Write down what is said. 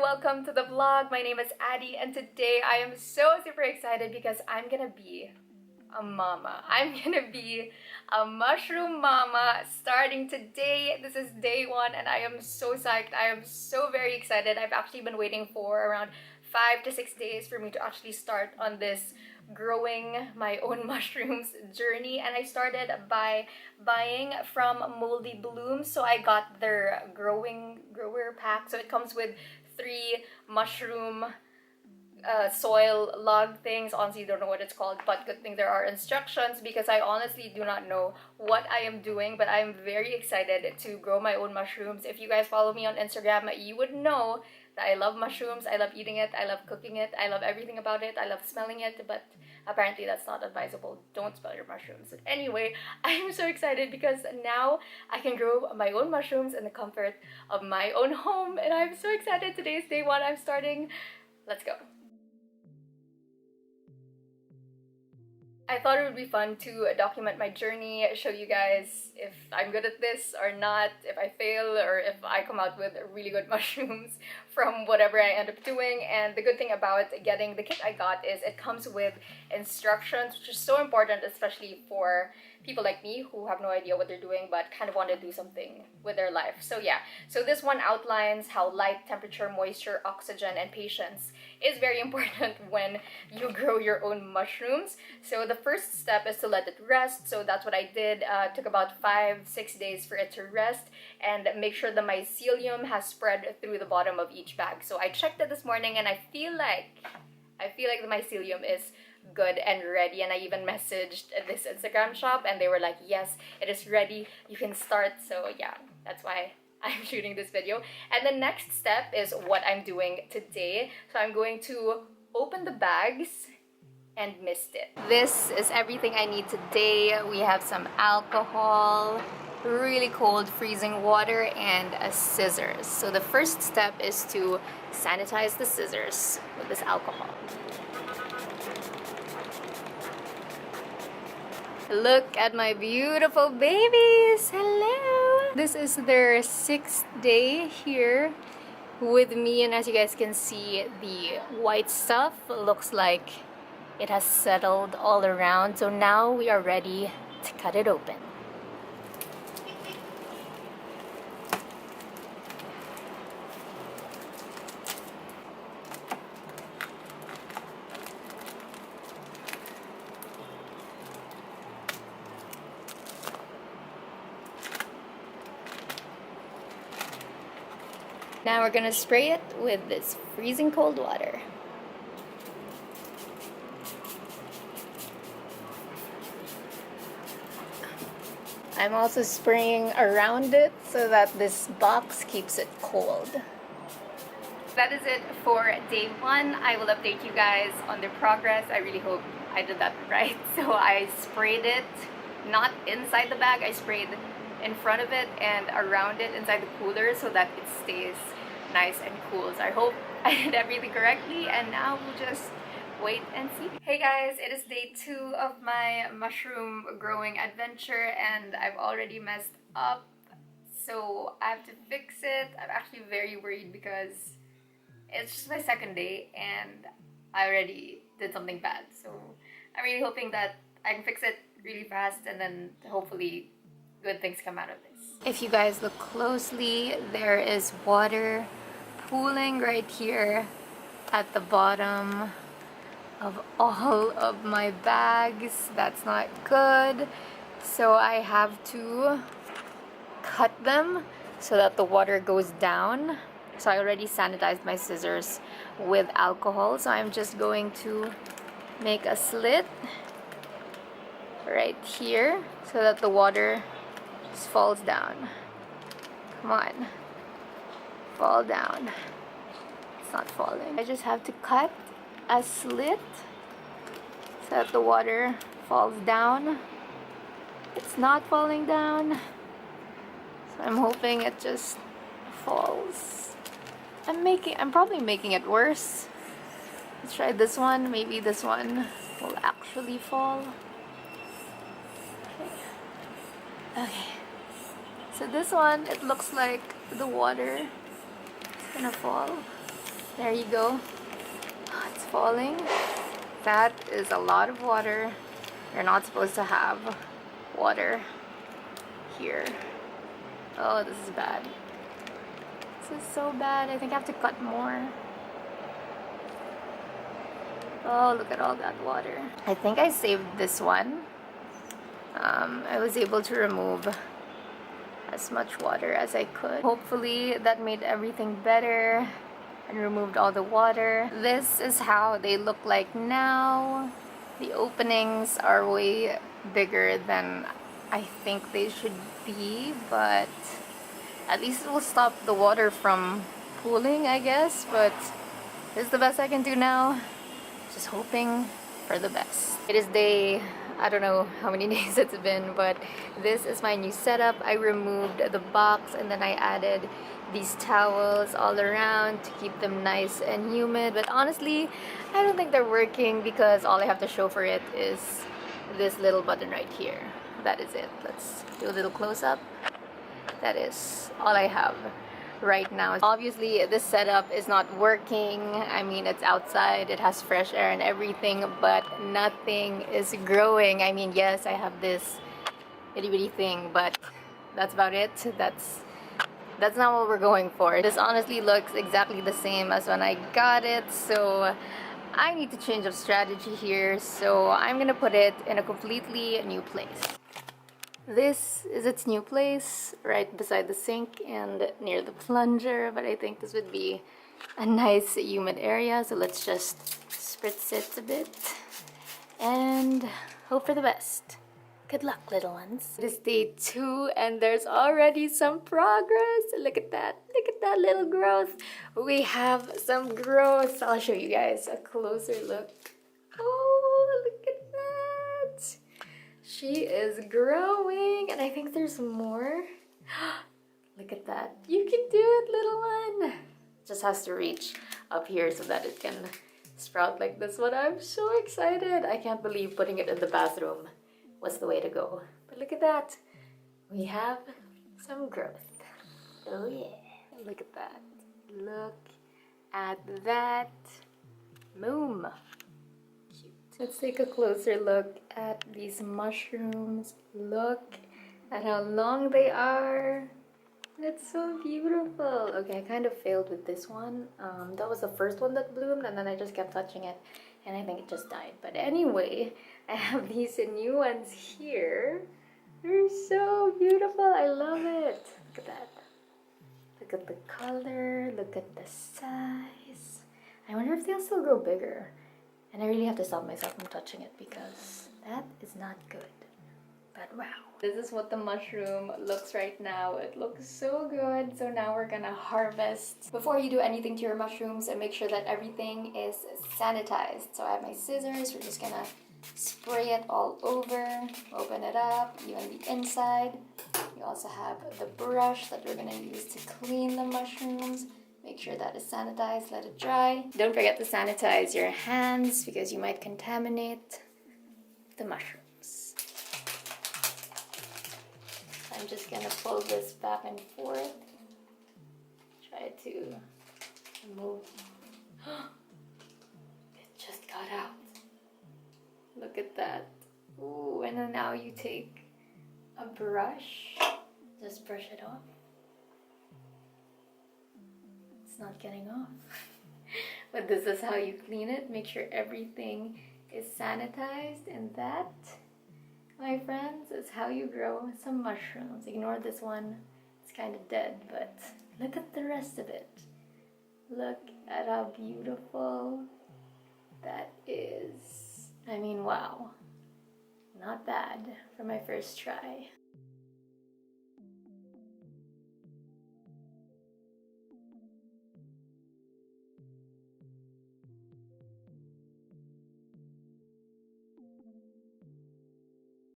welcome to the vlog. My name is Addie and today I am so super excited because I'm gonna be a mama. I'm gonna be a mushroom mama starting today. This is day one and I am so psyched. I am so very excited. I've actually been waiting for around 5 to 6 days for me to actually start on this growing my own mushrooms journey, and I started by buying from MOULDY Blooms. So I got their grower pack. So it comes with 3 mushroom soil log things. Honestly, don't know what it's called, but good thing there are instructions because I honestly do not know what I am doing, but I'm very excited to grow my own mushrooms. If you guys follow me on Instagram, you would know that I love mushrooms. I love eating it, I love cooking it, I love everything about it, I love smelling it, but apparently that's not advisable. Don't smell your mushrooms. Anyway, I'm so excited because now I can grow my own mushrooms in the comfort of my own home, and I'm so excited. Today is day one. I'm starting. Let's go. I thought it would be fun to document my journey, show you guys if I'm good at this or not, if I fail, or if I come out with really good mushrooms from whatever I end up doing. And the good thing about getting the kit I got is it comes with instructions, which is so important, especially for people like me who have no idea what they're doing but kind of want to do something with their life. So yeah, so this one outlines how light, temperature, moisture, oxygen, and patience is very important when you grow your own mushrooms. So the first step is to let it rest. So that's what I did. Took about 5-6 days for it to rest and make sure the mycelium has spread through the bottom of each bag. So I checked it this morning and I feel like the mycelium is good and ready, and I even messaged this Instagram shop and they were like, yes, it is ready, you can start. So yeah, that's why I'm shooting this video. And the next step is what I'm doing today. So I'm going to open the bags and mist it. This is everything I need today. We have some alcohol, really cold freezing water, and a scissors. So the first step is to sanitize the scissors with this alcohol. Look at my beautiful babies! Hello! This is their 6th day here with me, and as you guys can see, the white stuff looks like it has settled all around. So now we are ready to cut it open. Now we're gonna spray it with this freezing cold water. I'm also spraying around it so that this box keeps it cold. That is it for day one. I will update you guys on the progress. I really hope I did that right. So I sprayed it not inside the bag, I sprayed in front of it and around it inside the cooler so that it stays nice and cool. So I hope I did everything correctly, and now we'll just wait and see. Hey guys, it is day 2 of my mushroom growing adventure and I've already messed up, so I have to fix it. I'm actually very worried because it's just my 2nd day and I already did something bad. So I'm really hoping that I can fix it really fast and then hopefully good things come out of this. If you guys look closely, there is water pooling right here at the bottom of all of my bags. That's not good. So I have to cut them so that the water goes down. So I already sanitized my scissors with alcohol. So I'm just going to make a slit right here so that the water just falls down. Come on. Fall down. It's not falling. I just have to cut a slit so that the water falls down. It's not falling down, so I'm hoping it just falls. I'm probably making it worse. Let's try this one. Maybe this one will actually fall. Okay. So this one, it looks like the water is gonna fall. There you go. It's falling. That is a lot of water. You're not supposed to have water here. Oh, this is bad. This is so bad. I think I have to cut more. Oh, look at all that water. I think I saved this one. I was able to remove as much water as I could. Hopefully that made everything better and removed all the water. This is how they look like now. The openings are way bigger than I think they should be, but at least it will stop the water from pooling, I guess. But this is the best I can do now. Just hoping for the best. It is day, I don't know how many days it's been, but this is my new setup. I removed the box and then I added these towels all around to keep them nice and humid. But honestly, I don't think they're working because all I have to show for it is this little button right here. That is it. Let's do a little close-up. That is all I have right now. Obviously this setup is not working. I mean, it's outside, it has fresh air and everything, but nothing is growing. I mean, yes, I have this itty bitty thing, but that's about it. That's not what we're going for. This honestly looks exactly the same as when I got it, so I need to change up strategy here. So I'm gonna put it in a completely new place. This is its new place, right beside the sink and near the plunger, but I think this would be a nice humid area, so let's just spritz it a bit and hope for the best. Good luck, little ones. It is day 2 and there's already some progress. Look at that. Look at that little growth. We have some growth. I'll show you guys a closer look. Oh, look at that. She is growing and I think there's more. Look at that. You can do it, little one. Just has to reach up here so that it can sprout like this one. I'm so excited. I can't believe putting it in the bathroom was the way to go. But look at that. We have some growth. Oh yeah. Look at that. Look at that. Boom. Let's take a closer look at these mushrooms. Look at how long they are. It's so beautiful. Okay, I kind of failed with this one. That was the first one that bloomed and then I just kept touching it and I think it just died. But anyway, I have these new ones here. They're so beautiful. I love it. Look at that. Look at the color. Look at the size. I wonder if they'll still grow bigger. And I really have to stop myself from touching it because that is not good. But wow. This is what the mushroom looks right now. It looks so good. So now we're gonna harvest. Before you do anything to your mushrooms, make sure that everything is sanitized. So I have my scissors. We're just gonna spray it all over. Open it up, even the inside. We also have the brush that we're gonna use to clean the mushrooms. Make sure that is sanitized, let it dry. Don't forget to sanitize your hands because you might contaminate the mushrooms. I'm just gonna pull this back and forth. Try to move. It just got out. Look at that. Ooh, and then now you take a brush. Just brush it off. Not getting off. But this is how you clean it. Make sure everything is sanitized, and that, my friends, is how you grow some mushrooms. Ignore this one, it's kind of dead, but look at the rest of it. Look at how beautiful that is. I mean, wow. Not bad for my first try.